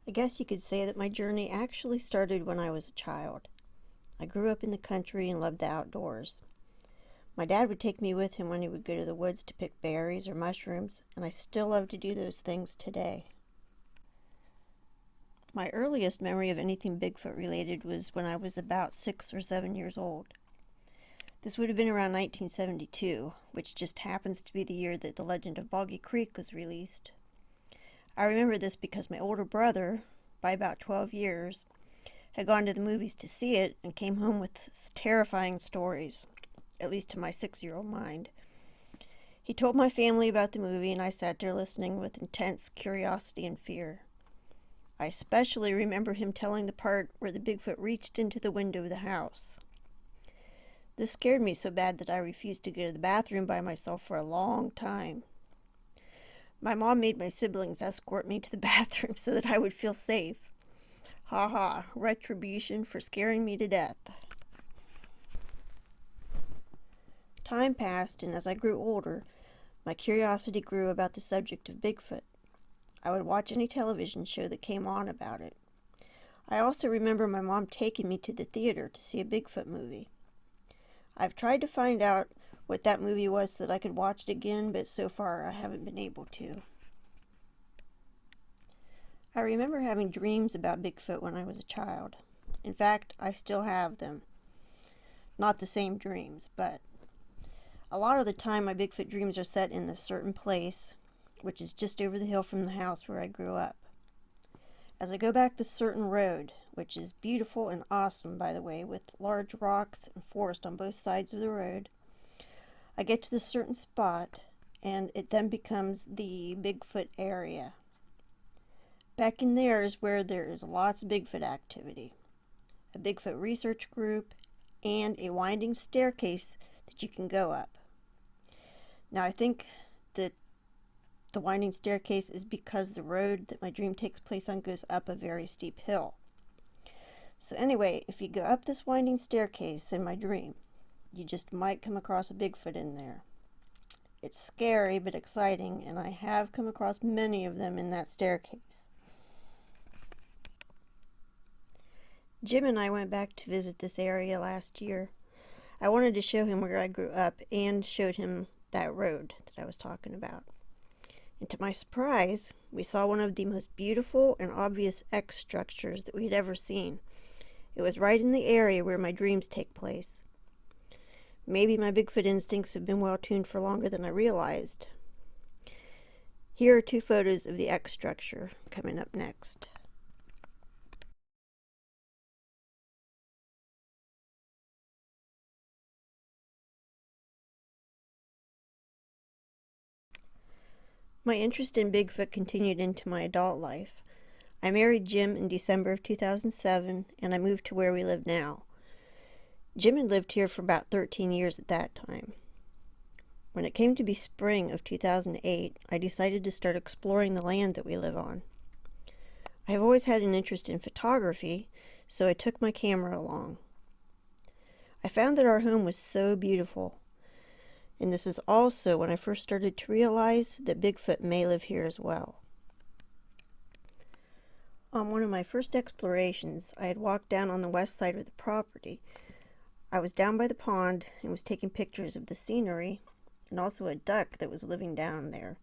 I guess you could say that my journey actually started when I was a child. I grew up in the country and loved the outdoors. My dad would take me with him when he would go to the woods to pick berries or mushrooms, and I still love to do those things today. My earliest memory of anything Bigfoot related was when I was about 6 or 7 years old. This would have been around 1972, which just happens to be the year that The Legend of Boggy Creek was released. I remember this because my older brother, by about 12 years, had gone to the movies to see it and came home with terrifying stories, at least to my 6-year-old mind. He told my family about the movie, and I sat there listening with intense curiosity and fear. I especially remember him telling the part where the Bigfoot reached into the window of the house. This scared me so bad that I refused to go to the bathroom by myself for a long time. My mom made my siblings escort me to the bathroom so that I would feel safe. Ha ha, retribution for scaring me to death. Time passed, and as I grew older, my curiosity grew about the subject of Bigfoot. I would watch any television show that came on about it. I also remember my mom taking me to the theater to see a Bigfoot movie. I've tried to find out what that movie was so that I could watch it again, but so far I haven't been able to. I remember having dreams about Bigfoot when I was a child. In fact, I still have them. Not the same dreams, but a lot of the time my Bigfoot dreams are set in a certain place, which is just over the hill from the house where I grew up. As I go back this certain road, which is beautiful and awesome, by the way, with large rocks and forest on both sides of the road, I get to this certain spot, and it then becomes the Bigfoot area. Back in there is where there is lots of Bigfoot activity, a Bigfoot research group, and a winding staircase that you can go up. Now, I think that the winding staircase is because the road that my dream takes place on goes up a very steep hill. So anyway, if you go up this winding staircase in my dream, you just might come across a Bigfoot in there. It's scary but exciting, and I have come across many of them in that staircase. Jim and I went back to visit this area last year. I wanted to show him where I grew up and showed him that road that I was talking about. And to my surprise, we saw one of the most beautiful and obvious X structures that we had ever seen. It was right in the area where my dreams take place. Maybe my Bigfoot instincts have been well tuned for longer than I realized. Here are 2 photos of the X structure coming up next. My interest in Bigfoot continued into my adult life. I married Jim in December of 2007, and I moved to where we live now. Jim had lived here for about 13 years at that time. When it came to be spring of 2008, I decided to start exploring the land that we live on. I have always had an interest in photography, so I took my camera along. I found that our home was so beautiful, and this is also when I first started to realize that Bigfoot may live here as well. On one of my first explorations, I had walked down on the west side of the property. I was down by the pond and was taking pictures of the scenery and also a duck that was living down there.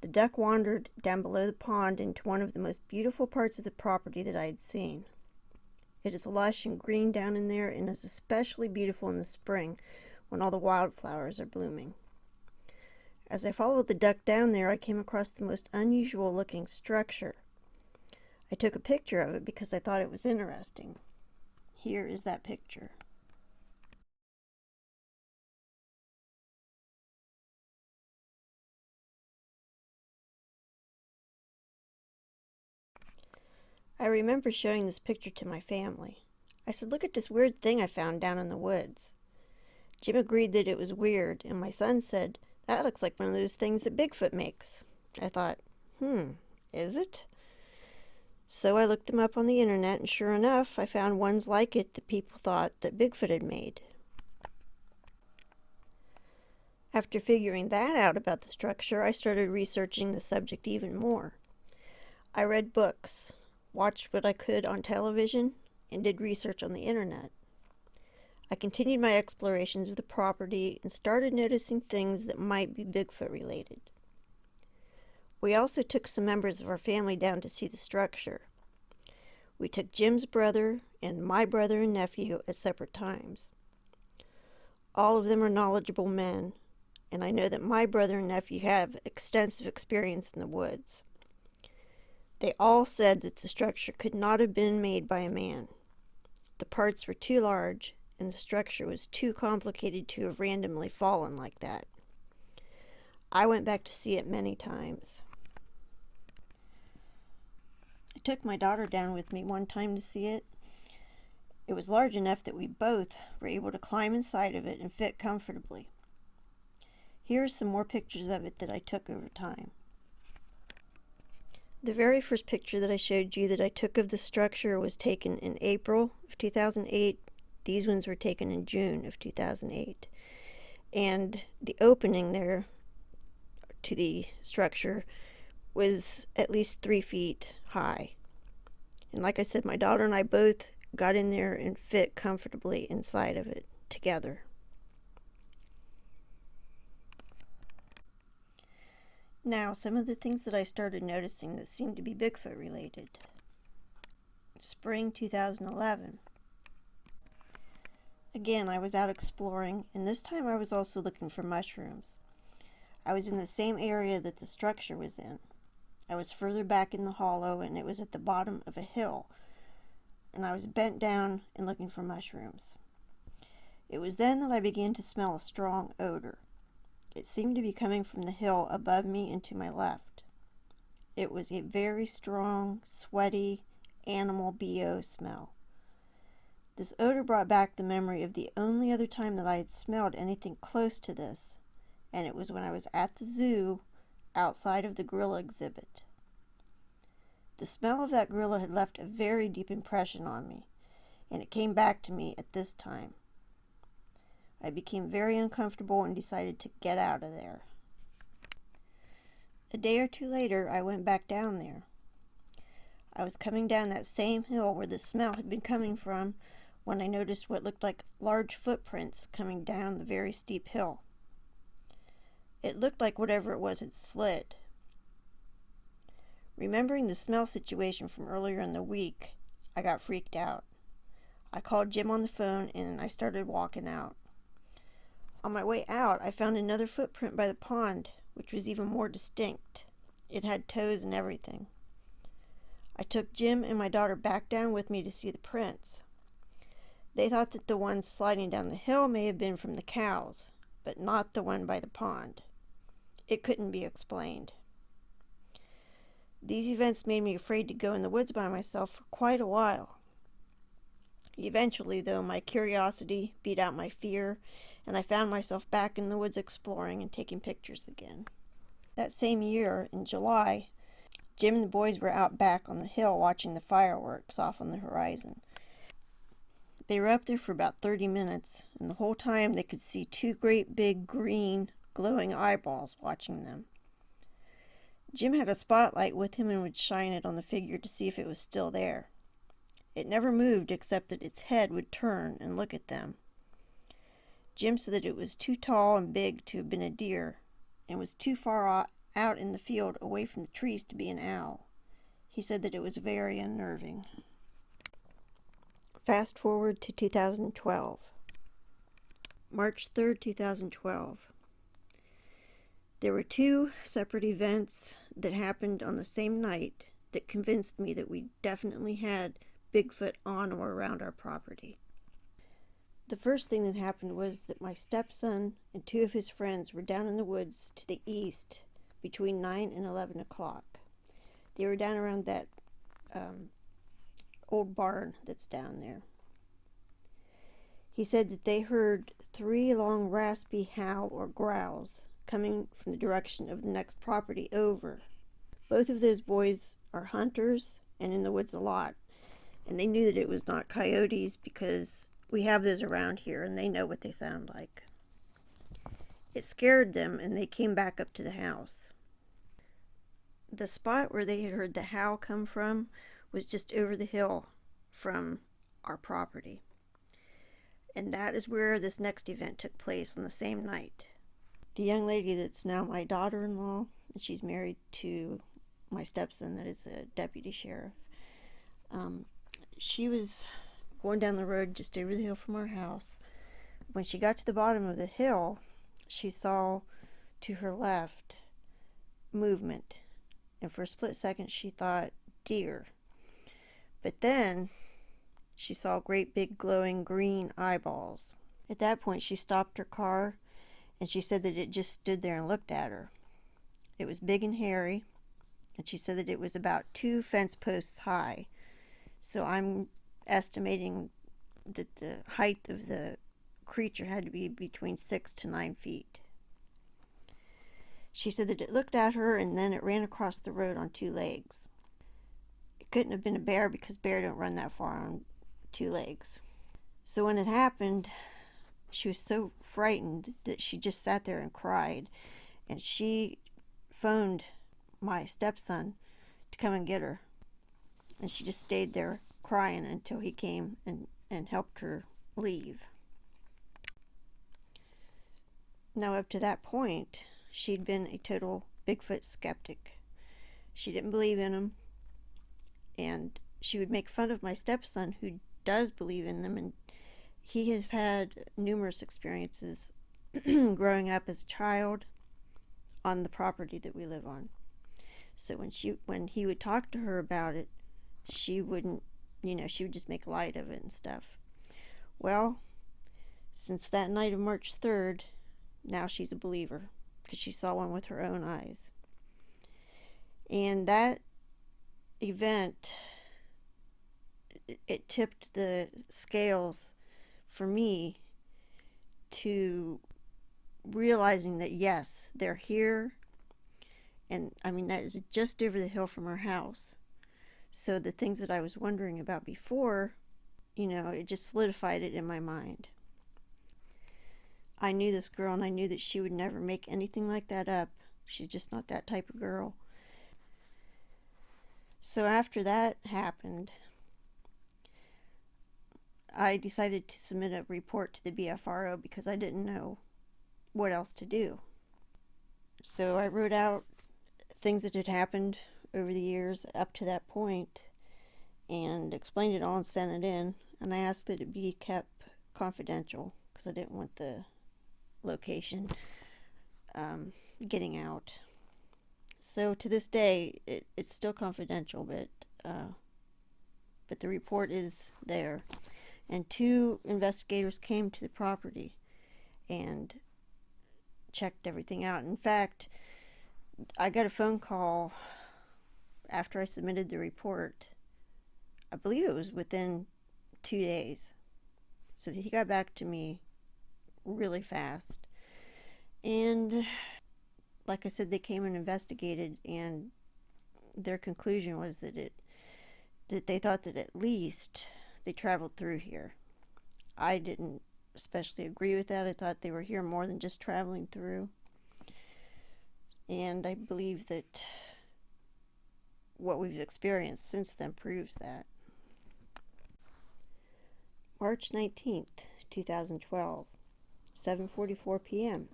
The duck wandered down below the pond into one of the most beautiful parts of the property that I had seen. It is lush and green down in there and is especially beautiful in the spring when all the wildflowers are blooming. As I followed the duck down there, I came across the most unusual looking structure. I took a picture of it because I thought it was interesting. Here is that picture. I remember showing this picture to my family. I said, "Look at this weird thing I found down in the woods." Jim agreed that it was weird, and my son said, "That looks like one of those things that Bigfoot makes." I thought, is it? So I looked them up on the internet, and sure enough, I found ones like it that people thought that Bigfoot had made. After figuring that out about the structure, I started researching the subject even more. I read books. watched what I could on television, and did research on the internet. I continued my explorations of the property and started noticing things that might be Bigfoot related. We also took some members of our family down to see the structure. We took Jim's brother and my brother and nephew at separate times. All of them are knowledgeable men, and I know that my brother and nephew have extensive experience in the woods. They all said that the structure could not have been made by a man. The parts were too large, and the structure was too complicated to have randomly fallen like that. I went back to see it many times. I took my daughter down with me one time to see it. It was large enough that we both were able to climb inside of it and fit comfortably. Here are some more pictures of it that I took over time. The very first picture that I showed you that I took of the structure was taken in April of 2008. These ones were taken in June of 2008. And the opening there to the structure was at least 3 feet high. And like I said, my daughter and I both got in there and fit comfortably inside of it together. Now, some of the things that I started noticing that seemed to be Bigfoot related. Spring 2011. Again, I was out exploring, and this time I was also looking for mushrooms. I was in the same area that the structure was in. I was further back in the hollow, and it was at the bottom of a hill, and I was bent down and looking for mushrooms. It was then that I began to smell a strong odor. It seemed to be coming from the hill above me and to my left. It was a very strong, sweaty, animal BO smell. This odor brought back the memory of the only other time that I had smelled anything close to this, and it was when I was at the zoo outside of the gorilla exhibit. The smell of that gorilla had left a very deep impression on me, and it came back to me at this time. I became very uncomfortable and decided to get out of there. A day or two later, I went back down there. I was coming down that same hill where the smell had been coming from when I noticed what looked like large footprints coming down the very steep hill. It looked like whatever it was had slid. Remembering the smell situation from earlier in the week, I got freaked out. I called Jim on the phone and I started walking out. On my way out, I found another footprint by the pond, which was even more distinct. It had toes and everything. I took Jim and my daughter back down with me to see the prints. They thought that the one sliding down the hill may have been from the cows, but not the one by the pond. It couldn't be explained. These events made me afraid to go in the woods by myself for quite a while. Eventually, though, my curiosity beat out my fear, and I found myself back in the woods exploring and taking pictures again. That same year, in July, Jim and the boys were out back on the hill watching the fireworks off on the horizon. They were up there for about 30 minutes, and the whole time they could see 2 great big green, glowing eyeballs watching them. Jim had a spotlight with him and would shine it on the figure to see if it was still there. It never moved except that its head would turn and look at them. Jim said that it was too tall and big to have been a deer, and was too far out in the field away from the trees to be an owl. He said that it was very unnerving. Fast forward to 2012. March 3rd, 2012. There were 2 separate events that happened on the same night that convinced me that we definitely had Bigfoot on or around our property. The first thing that happened was that my stepson and 2 of his friends were down in the woods to the east between 9 and 11 o'clock. They were down around that old barn that's down there. He said that they heard 3 long raspy howl or growls coming from the direction of the next property over. Both of those boys are hunters and in the woods a lot, and they knew that it was not coyotes because we have those around here and they know what they sound like. It scared them and they came back up to the house. The spot where they had heard the howl come from was just over the hill from our property. And that is where this next event took place on the same night. The young lady that's now my daughter-in-law, and she's married to my stepson that is a deputy sheriff. She was going down the road just over the hill from our house. When she got to the bottom of the hill, she saw to her left movement. And for a split second, she thought deer. But then she saw great big glowing green eyeballs. At that point, she stopped her car, and she said that it just stood there and looked at her. It was big and hairy, and she said that it was about 2 fence posts high. So I'm estimating that the height of the creature had to be between 6 to 9 feet. She said that it looked at her and then it ran across the road on 2 legs. It couldn't have been a bear because bear don't run that far on 2 legs. So when it happened, she was so frightened that she just sat there and cried. And she phoned my stepson to come and get her. And she just stayed there crying until he came and helped her leave. Now, up to that point, she'd been a total Bigfoot skeptic. She didn't believe in him, and she would make fun of my stepson, who does believe in them, and he has had numerous experiences growing up as a child on the property that we live on. So when he would talk to her about it, she wouldn't, she would just make light of it and stuff. Well, since that night of March 3rd, now she's a believer because she saw one with her own eyes. And that event, it tipped the scales for me to realizing that yes, they're here. And I mean, that is just over the hill from our house. So the things that I was wondering about before, it just solidified it in my mind. I knew this girl, and I knew that she would never make anything like that up. She's just not that type of girl. So after that happened, I decided to submit a report to the BFRO because I didn't know what else to do. So I wrote out things that had happened over the years up to that point and explained it all and sent it in. And I asked that it be kept confidential because I didn't want the location getting out. So to this day, it's still confidential, but the report is there. And 2 investigators came to the property and checked everything out. In fact, I got a phone call after I submitted the report. I believe it was within 2 days. So he got back to me really fast. And like I said, they came and investigated, and their conclusion was that they thought that at least they traveled through here. I didn't especially agree with that. I thought they were here more than just traveling through. And I believe that what we've experienced since then proves that. March 19th, 2012, 7:44 p.m.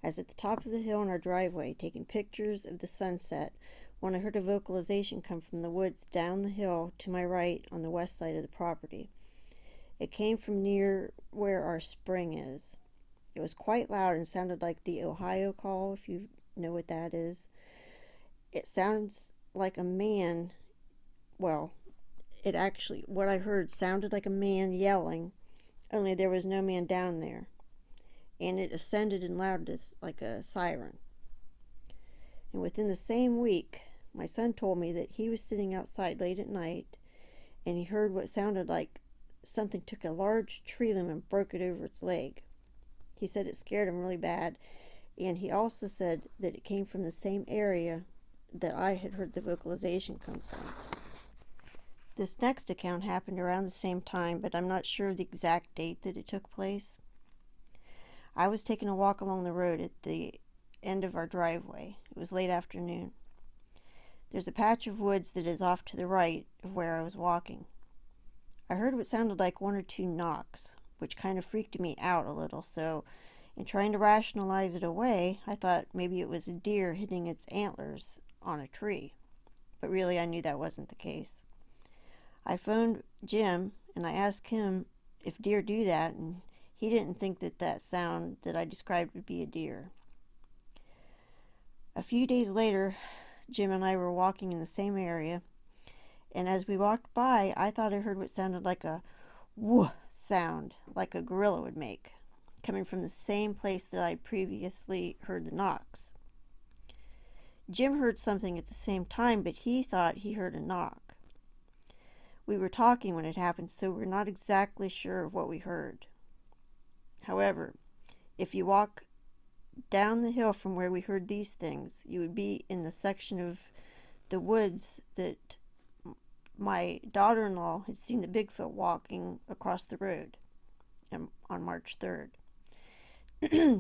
I was at the top of the hill in our driveway taking pictures of the sunset when I heard a vocalization come from the woods down the hill to my right on the west side of the property. It came from near where our spring is. It was quite loud and sounded like the Ohio call, if you know what that is. It sounds like a man, what I heard sounded like a man yelling, only there was no man down there. And it ascended in loudness like a siren. And within the same week, my son told me that he was sitting outside late at night and he heard what sounded like something took a large tree limb and broke it over its leg. He said it scared him really bad, and he also said that it came from the same area that I had heard the vocalization come from. This next account happened around the same time, but I'm not sure of the exact date that it took place. I was taking a walk along the road at the end of our driveway. It was late afternoon. There's a patch of woods that is off to the right of where I was walking. I heard what sounded like one or two knocks, which kind of freaked me out a little, so in trying to rationalize it away, I thought maybe it was a deer hitting its antlers on a tree. But really, I knew that wasn't the case. I phoned Jim and I asked him if deer do that, and he didn't think that sound that I described would be a deer. A few days later, Jim and I were walking in the same area, and as we walked by, I thought I heard what sounded like a whoo sound, like a gorilla would make, coming from the same place that I'd previously heard the knocks. Jim heard something at the same time, but he thought he heard a knock. We were talking when it happened, so we're not exactly sure of what we heard. However, if you walk down the hill from where we heard these things, you would be in the section of the woods that my daughter-in-law had seen the Bigfoot walking across the road on March 3rd.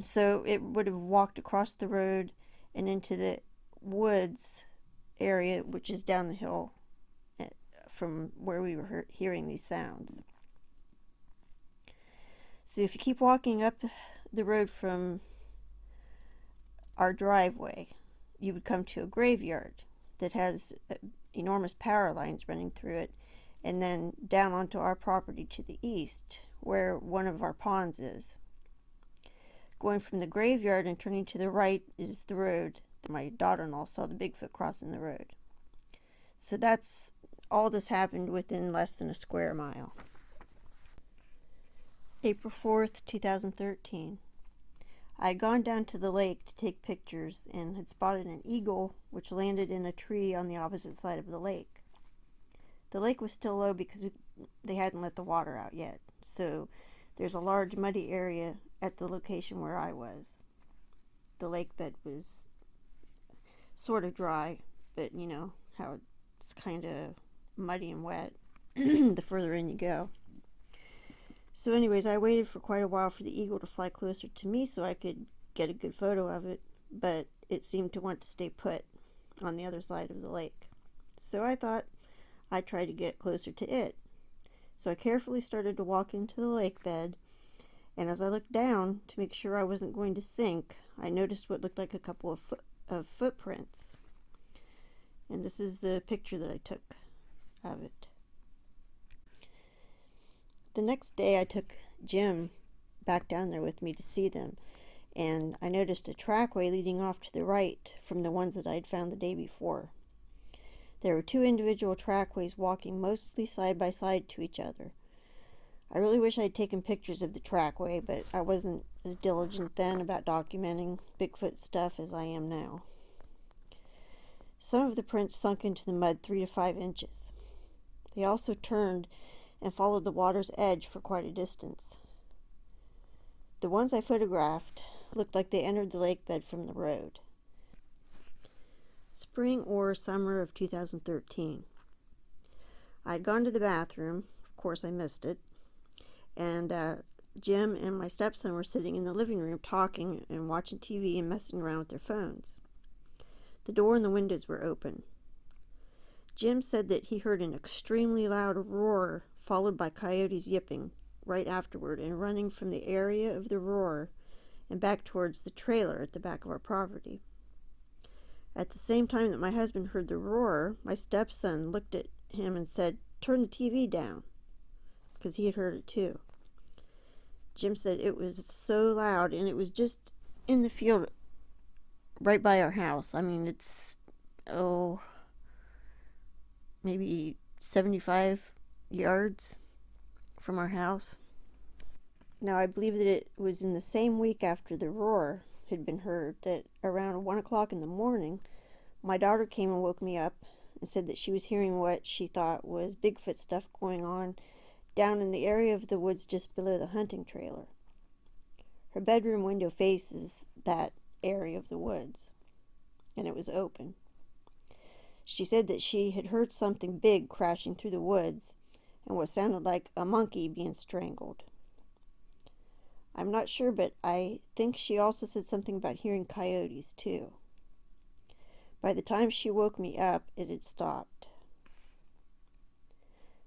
So it would have walked across the road and into the woods area, which is down the hill from where we were hearing these sounds. So if you keep walking up the road from our driveway, you would come to a graveyard that has enormous power lines running through it, and then down onto our property to the east, where one of our ponds is. Going from the graveyard and turning to the right is the road that my daughter-in-law saw the Bigfoot crossing the road. So that's all this happened within less than a square mile. April 4th, 2013. I had gone down to the lake to take pictures and had spotted an eagle which landed in a tree on the opposite side of the lake. The lake was still low because they hadn't let the water out yet, so there's a large muddy area at the location where I was. The lake bed was sort of dry, but you know how it's kind of muddy and wet the further in you go. So anyways, I waited for quite a while for the eagle to fly closer to me so I could get a good photo of it, but it seemed to want to stay put on the other side of the lake. So I thought I'd try to get closer to it. So I carefully started to walk into the lake bed, and as I looked down to make sure I wasn't going to sink, I noticed what looked like a couple of footprints. And this is the picture that I took of it. The next day I took Jim back down there with me to see them, and I noticed a trackway leading off to the right from the ones that I'd found the day before. There were two individual trackways walking mostly side by side to each other. I really wish I'd taken pictures of the trackway, but I wasn't as diligent then about documenting Bigfoot stuff as I am now. Some of the prints sunk into the mud 3 to 5 inches. They also turned and followed the water's edge for quite a distance. The ones I photographed looked like they entered the lake bed from the road. Spring or summer of 2013. I had gone to the bathroom. Of course, I missed it. And Jim and my stepson were sitting in the living room talking and watching TV and messing around with their phones. The door and the windows were open. Jim said that he heard an extremely loud roar followed by coyotes yipping right afterward and running from the area of the roar and back towards the trailer at the back of our property. At the same time that my husband heard the roar, my stepson looked at him and said, "Turn the TV down," because he had heard it too. Jim said it was so loud, and it was just in the field right by our house. I mean, it's, maybe 75 yards from our house. Now, I believe that it was in the same week after the roar had been heard that around 1 o'clock in the morning, my daughter came and woke me up and said that she was hearing what she thought was Bigfoot stuff going on down in the area of the woods just below the hunting trailer. Her bedroom window faces that area of the woods, and it was open. She said that she had heard something big crashing through the woods and what sounded like a monkey being strangled. I'm not sure, but I think she also said something about hearing coyotes too. By the time she woke me up, it had stopped.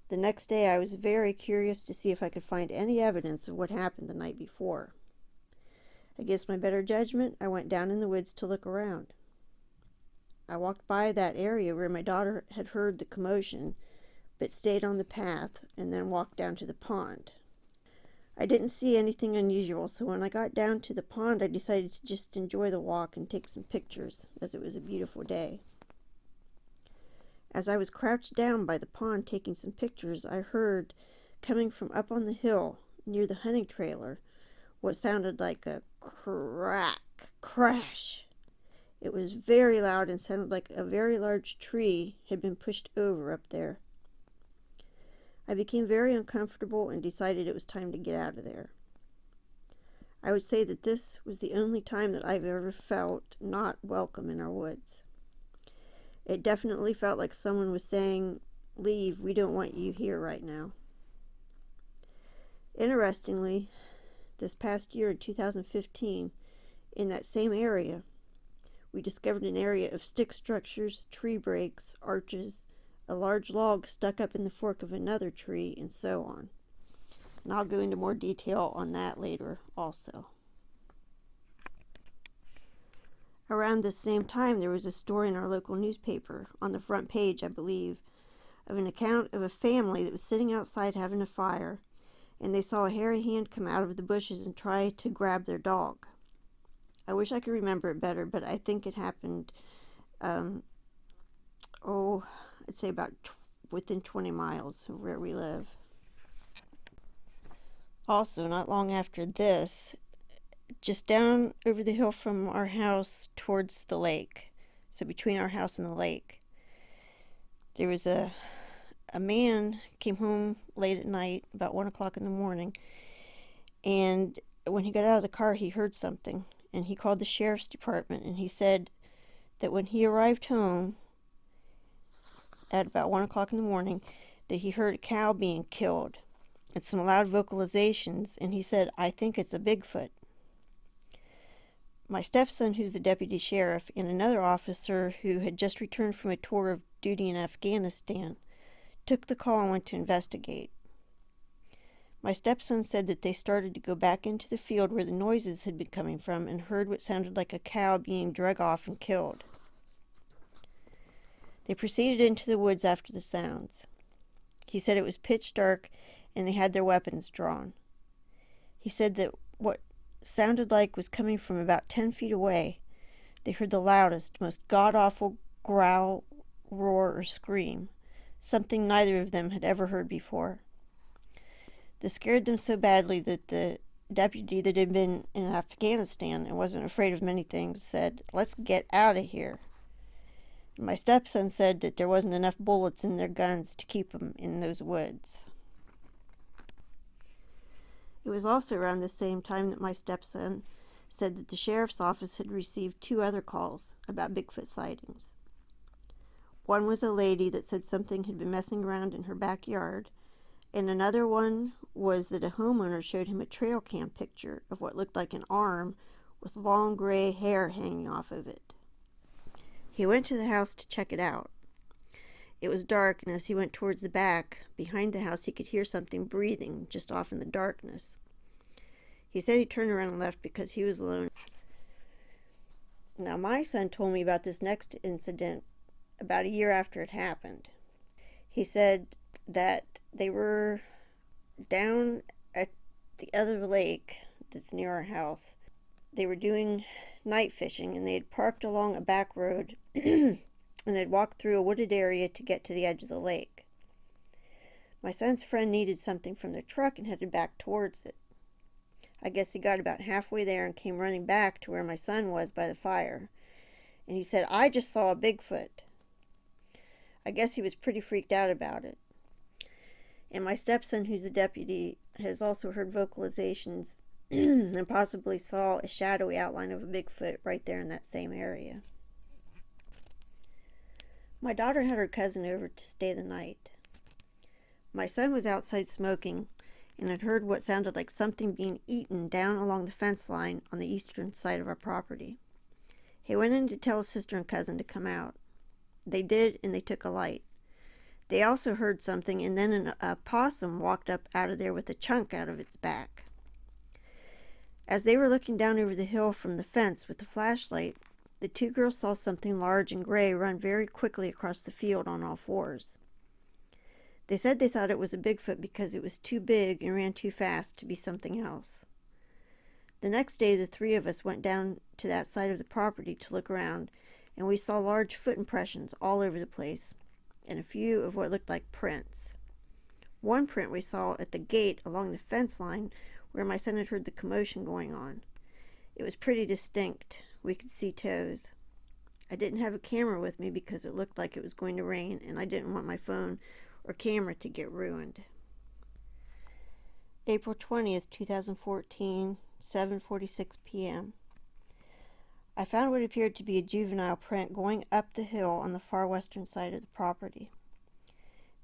The next day, I was very curious to see if I could find any evidence of what happened the night before. Against my better judgment, I went down in the woods to look around. I walked by that area where my daughter had heard the commotion, but stayed on the path and then walked down to the pond. I didn't see anything unusual, so when I got down to the pond, I decided to just enjoy the walk and take some pictures, as it was a beautiful day. As I was crouched down by the pond taking some pictures, I heard, coming from up on the hill near the hunting trailer, what sounded like a crash. It was very loud and sounded like a very large tree had been pushed over up there. I became very uncomfortable and decided it was time to get out of there. I would say that this was the only time that I've ever felt not welcome in our woods. It definitely felt like someone was saying, "Leave, we don't want you here right now." Interestingly, this past year in 2015, in that same area, we discovered an area of stick structures, tree breaks, arches, a large log stuck up in the fork of another tree, and so on. And I'll go into more detail on that later also. Around this same time, there was a story in our local newspaper, on the front page, I believe, of an account of a family that was sitting outside having a fire, and they saw a hairy hand come out of the bushes and try to grab their dog. I wish I could remember it better, but I think it happened, I'd say about within 20 miles of where we live. Also, not long after this, just down over the hill from our house towards the lake, so between our house and the lake, there was a man came home late at night, about 1 o'clock in the morning, and when he got out of the car, he heard something, and he called the sheriff's department, and he said that when he arrived home at about 1 o'clock in the morning, that he heard a cow being killed and some loud vocalizations, and he said, "I think it's a Bigfoot." My stepson, who's the deputy sheriff, and another officer who had just returned from a tour of duty in Afghanistan, took the call and went to investigate. My stepson said that they started to go back into the field where the noises had been coming from and heard what sounded like a cow being dragged off and killed. They proceeded into the woods after the sounds. He said it was pitch dark and they had their weapons drawn. He said that what sounded like was coming from about 10 feet away. They heard the loudest, most god-awful growl, roar, or scream, something neither of them had ever heard before. This scared them so badly that the deputy that had been in Afghanistan and wasn't afraid of many things said, "Let's get out of here." And my stepson said that there wasn't enough bullets in their guns to keep them in those woods. It was also around the same time that my stepson said that the sheriff's office had received 2 other calls about Bigfoot sightings. One was a lady that said something had been messing around in her backyard, and another one was that a homeowner showed him a trail cam picture of what looked like an arm with long gray hair hanging off of it. He went to the house to check it out. It was dark, and as he went towards the back, behind the house, he could hear something breathing just off in the darkness. He said he turned around and left because he was alone. Now, my son told me about this next incident about a year after it happened. He said that they were down at the other lake that's near our house. They were doing night fishing, and they had parked along a back road and had walked through a wooded area to get to the edge of the lake. My son's friend needed something from their truck and headed back towards it. I guess he got about halfway there and came running back to where my son was by the fire. And he said, "I just saw a Bigfoot." I guess he was pretty freaked out about it. And my stepson, who's the deputy, has also heard vocalizations and possibly saw a shadowy outline of a Bigfoot right there in that same area. My daughter had her cousin over to stay the night. My son was outside smoking and had heard what sounded like something being eaten down along the fence line on the eastern side of our property. He went in to tell his sister and cousin to come out. They did, and they took a light. They also heard something, and then a possum walked up out of there with a chunk out of its back. As they were looking down over the hill from the fence with the flashlight, the two girls saw something large and gray run very quickly across the field on all fours. They said they thought it was a Bigfoot because it was too big and ran too fast to be something else. The next day, the three of us went down to that side of the property to look around, and we saw large foot impressions all over the place, and a few of what looked like prints. One print we saw at the gate along the fence line where my son had heard the commotion going on. It was pretty distinct. We could see toes. I didn't have a camera with me because it looked like it was going to rain, and I didn't want my phone or camera to get ruined. April 20th, 2014, 7:46 p.m. I found what appeared to be a juvenile print going up the hill on the far western side of the property.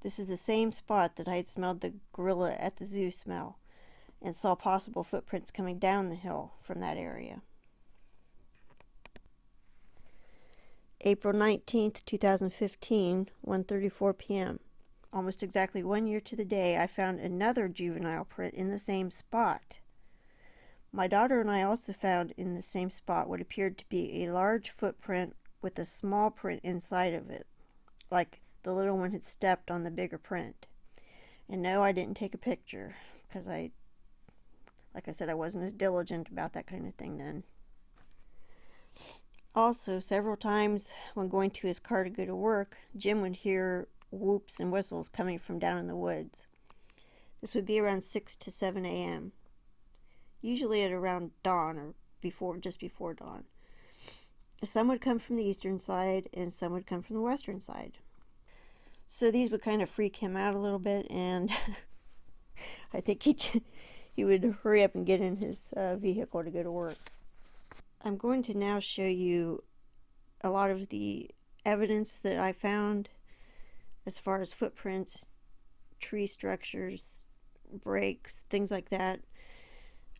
This is the same spot that I had smelled the gorilla at the zoo smell, and saw possible footprints coming down the hill from that area. April 19th, 2015, 1:34 p.m. Almost exactly 1 year to the day, I found another juvenile print in the same spot. My daughter and I also found in the same spot what appeared to be a large footprint with a small print inside of it, like the little one had stepped on the bigger print. And no, I didn't take a picture, because like I said, I wasn't as diligent about that kind of thing then. Also, several times when going to his car to go to work, Jim would hear whoops and whistles coming from down in the woods. This would be around 6 to 7 a.m., usually at around dawn or just before dawn. Some would come from the eastern side and some would come from the western side. So these would kind of freak him out a little bit, and I think he would hurry up and get in his vehicle to go to work. I'm going to now show you a lot of the evidence that I found as far as footprints, tree structures, breaks, things like that,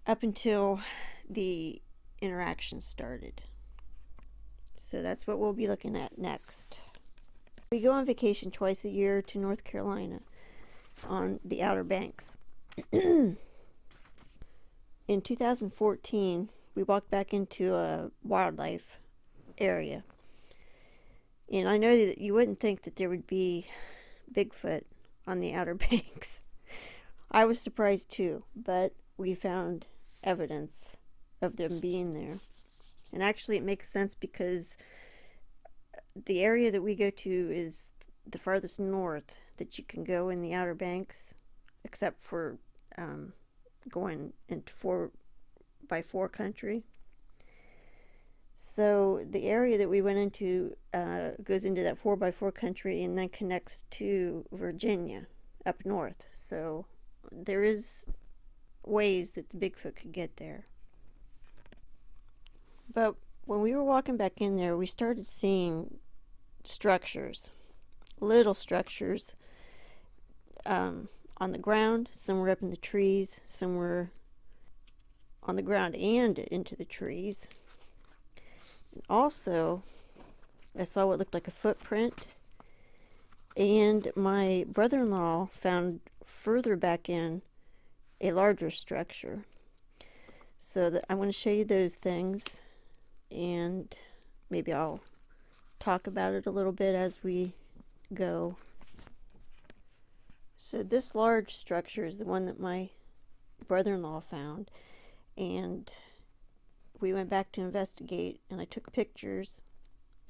up until the interaction started. So that's what we'll be looking at next. We go on vacation twice a year to North Carolina on the Outer Banks. In 2014, we walked back into a wildlife area. And I know that you wouldn't think that there would be Bigfoot on the Outer Banks. I was surprised too, but we found evidence of them being there. And actually it makes sense because the area that we go to is the farthest north that you can go in the Outer Banks, except for going into 4x4 country. So the area that we went into goes into that 4x4 country and then connects to Virginia up north. So there is ways that the Bigfoot could get there. But when we were walking back in there, we started seeing structures, little structures on the ground. Some were up in the trees, some were on the ground and into the trees. Also, I saw what looked like a footprint, and my brother-in-law found further back in a larger structure. So I'm going to show you those things, and maybe I'll talk about it a little bit as we go. So this large structure is the one that my brother-in-law found, and we went back to investigate, and I took pictures,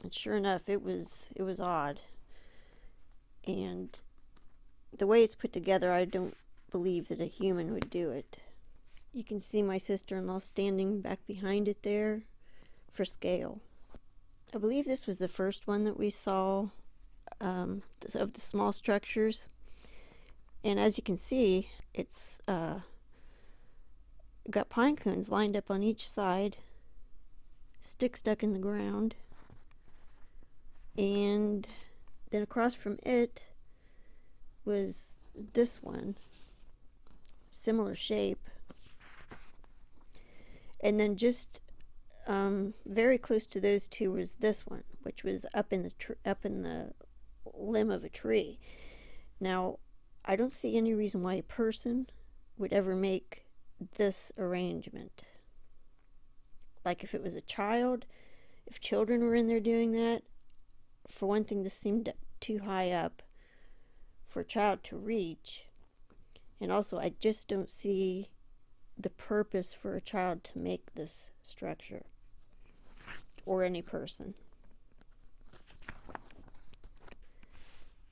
and sure enough, it was odd. And the way it's put together, I don't believe that a human would do it. You can see my sister-in-law standing back behind it there for scale. I believe this was the first one that we saw of the small structures. And as you can see, it's got pine cones lined up on each side, stick stuck in the ground, and then across from it was this one, similar shape, and then just very close to those two was this one, which was up in the limb of a tree. Now, I don't see any reason why a person would ever make this arrangement. Like if it was a child, if children were in there doing that, for one thing, this seemed too high up for a child to reach. And also, I just don't see the purpose for a child to make this structure, or any person.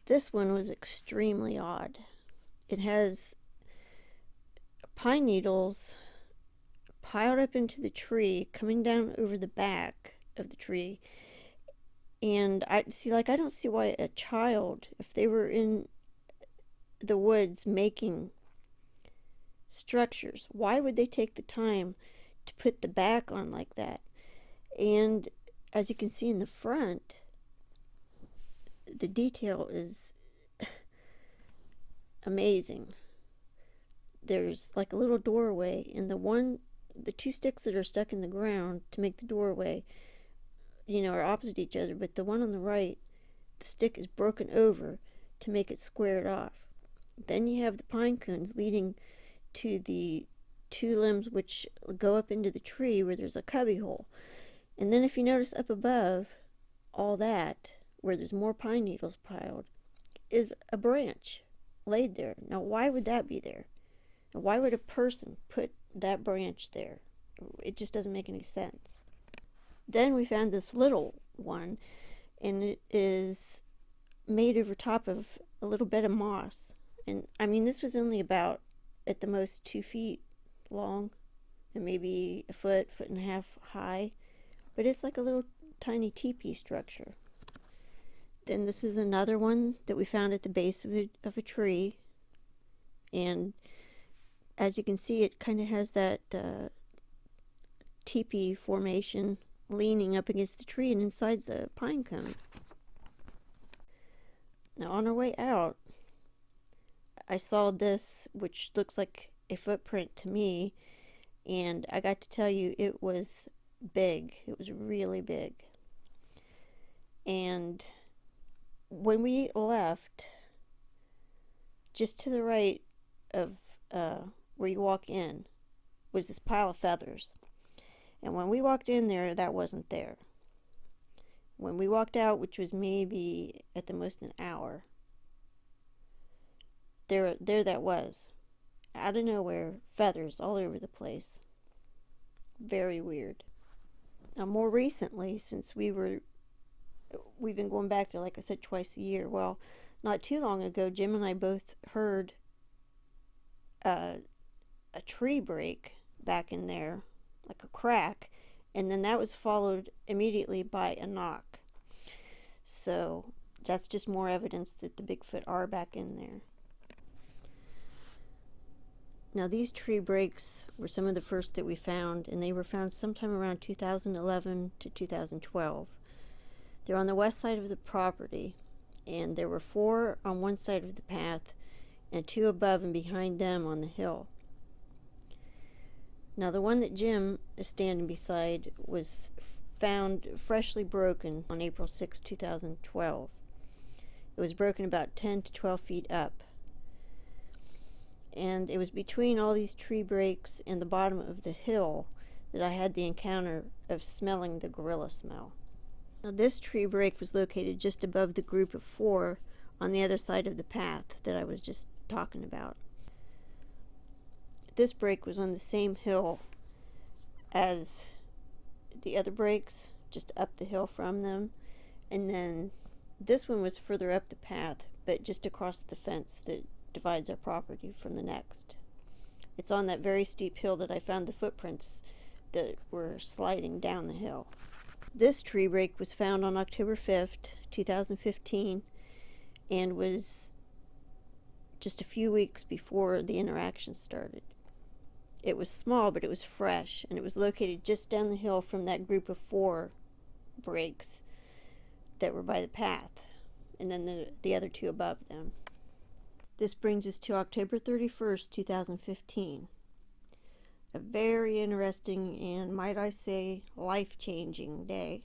This one was extremely odd. It has pine needles piled up into the tree, coming down over the back of the tree. And I don't see why a child, if they were in the woods making structures, why would they take the time to put the back on like that? And as you can see in the front, the detail is amazing. There's like a little doorway, and the two sticks that are stuck in the ground to make the doorway, are opposite each other, but the one on the right, the stick is broken over to make it squared off. Then you have the pine cones leading to the two limbs which go up into the tree where there's a cubby hole. And then if you notice up above all that, where there's more pine needles piled, is a branch laid there. Now, why would that be there? And why would a person put that branch there? It just doesn't make any sense. Then we found this little one, and it is made over top of a little bed of moss. And this was only about, at the most, 2 feet long, and maybe a foot and a half high. But it's like a little tiny teepee structure. Then this is another one that we found at the base of a tree. And as you can see, it kind of has that teepee formation leaning up against the tree, and inside's a pine cone. Now, on our way out, I saw this, which looks like a footprint to me, and I got to tell you, it was big. It was really big. And when we left, just to the right of where you walk in was this pile of feathers. And when we walked in there, that wasn't there. When we walked out, which was maybe at the most an hour, there that was. Out of nowhere, feathers all over the place. Very weird. Now, more recently, since we've been going back there, like I said, twice a year. Well, not too long ago, Jim and I both heard a tree break back in there, like a crack, and then that was followed immediately by a knock. So that's just more evidence that the Bigfoot are back in there. Now, these tree breaks were some of the first that we found, and they were found sometime around 2011 to 2012. They're on the west side of the property, and there were 4 on one side of the path and 2 above and behind them on the hill. Now, the one that Jim is standing beside was found freshly broken on April 6, 2012. It was broken about 10 to 12 feet up. And it was between all these tree breaks and the bottom of the hill that I had the encounter of smelling the gorilla smell. Now, this tree break was located just above the group of 4 on the other side of the path that I was just talking about. This break was on the same hill as the other breaks, just up the hill from them. And then this one was further up the path, but just across the fence that divides our property from the next. It's on that very steep hill that I found the footprints that were sliding down the hill. This tree break was found on October 5th, 2015, and was just a few weeks before the interaction started. It was small, but it was fresh, and it was located just down the hill from that group of 4 breaks that were by the path, and then the other 2 above them. This brings us to October 31st, 2015. a very interesting and, might I say, life-changing day.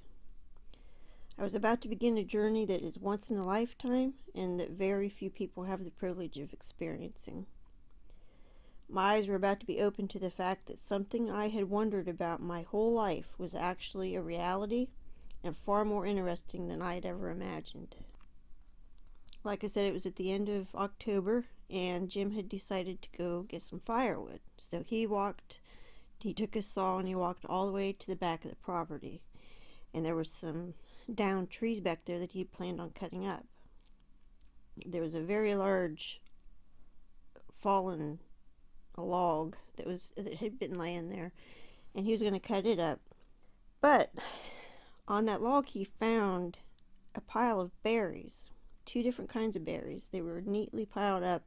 I was about to begin a journey that is once in a lifetime and that very few people have the privilege of experiencing. My eyes were about to be opened to the fact that something I had wondered about my whole life was actually a reality and far more interesting than I had ever imagined. Like I said, it was at the end of October, and Jim had decided to go get some firewood. So he took his saw and he walked all the way to the back of the property. And there were some downed trees back there that he planned on cutting up. There was a very large fallen log that had been laying there, and he was going to cut it up. But on that log he found a pile of berries, 2 different kinds of berries. They were neatly piled up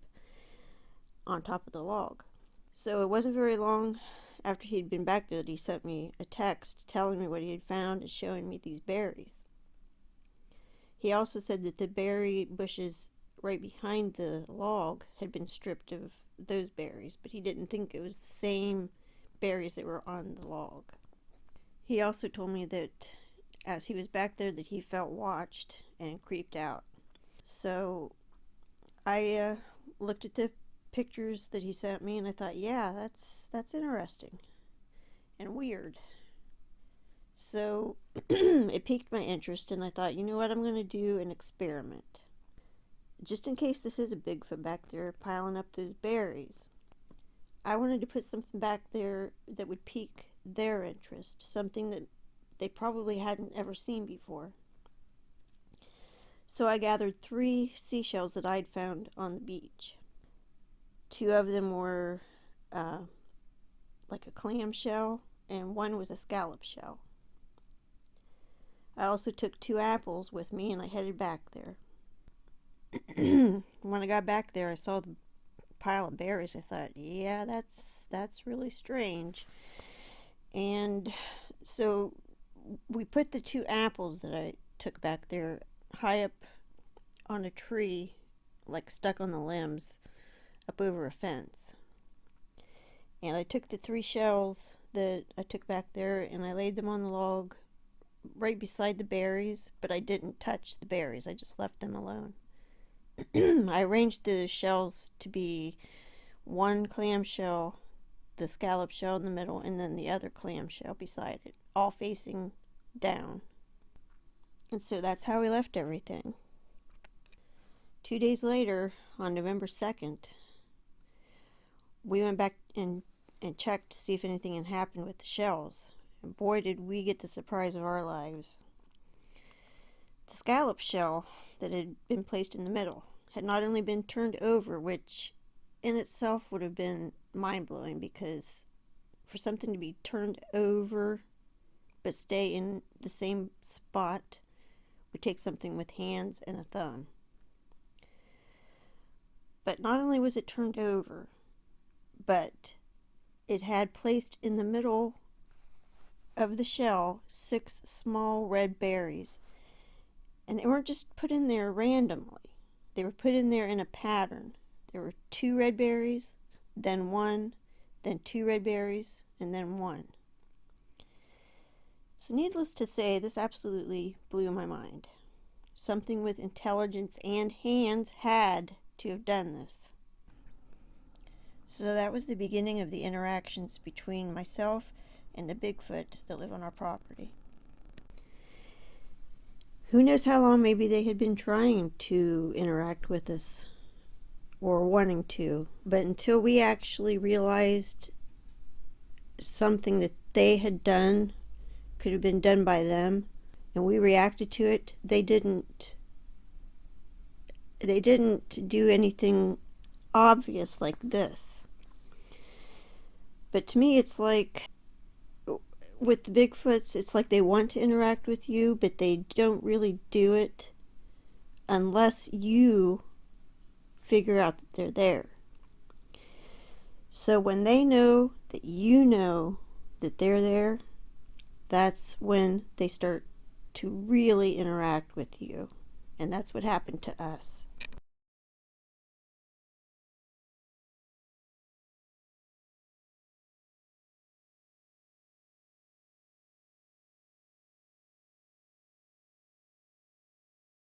on top of the log. So it wasn't very long after he'd been back there that he sent me a text telling me what he had found and showing me these berries. He also said that the berry bushes right behind the log had been stripped of those berries, but he didn't think it was the same berries that were on the log. He also told me that as he was back there that he felt watched and creeped out. So I looked at the pictures that he sent me and I thought, yeah, that's interesting and weird. So it piqued my interest, and I thought, you know what, I'm going to do an experiment. Just in case this is a Bigfoot back there piling up those berries, I wanted to put something back there that would pique their interest, something that they probably hadn't ever seen before. So I gathered 3 seashells that I'd found on the beach. 2 of them were like a clam shell, and 1 was a scallop shell. I also took 2 apples with me, and I headed back there. When I got back there, I saw the pile of berries. I thought, yeah, that's really strange. And so we put the 2 apples that I took back there high up on a tree, like stuck on the limbs, up over a fence. And I took the 3 shells that I took back there and I laid them on the log right beside the berries, but I didn't touch the berries. I just left them alone. I arranged the shells to be 1 clam shell, the scallop shell in the middle, and then the other clam shell beside it, all facing down. And so that's how we left everything. 2 days later, on November 2nd, we went back and checked to see if anything had happened with the shells. And boy, did we get the surprise of our lives. The scallop shell that had been placed in the middle had not only been turned over, which in itself would have been mind-blowing, because for something to be turned over but stay in the same spot would take something with hands and a thumb. But not only was it turned over, but it had placed in the middle of the shell 6 small red berries. And they weren't just put in there randomly. They were put in there in a pattern. There were 2 red berries, then 1, then 2 red berries, and then 1. So needless to say, this absolutely blew my mind. Something with intelligence and hands had to have done this. So that was the beginning of the interactions between myself and the Bigfoot that live on our property. Who knows how long maybe they had been trying to interact with us, or wanting to, but until we actually realized something that they had done could have been done by them, and we reacted to it, they didn't do anything obvious like this. But to me, it's like with the Bigfoots, it's like they want to interact with you, but they don't really do it unless you figure out that they're there. So when they know that you know that they're there, that's when they start to really interact with you. And that's what happened to us.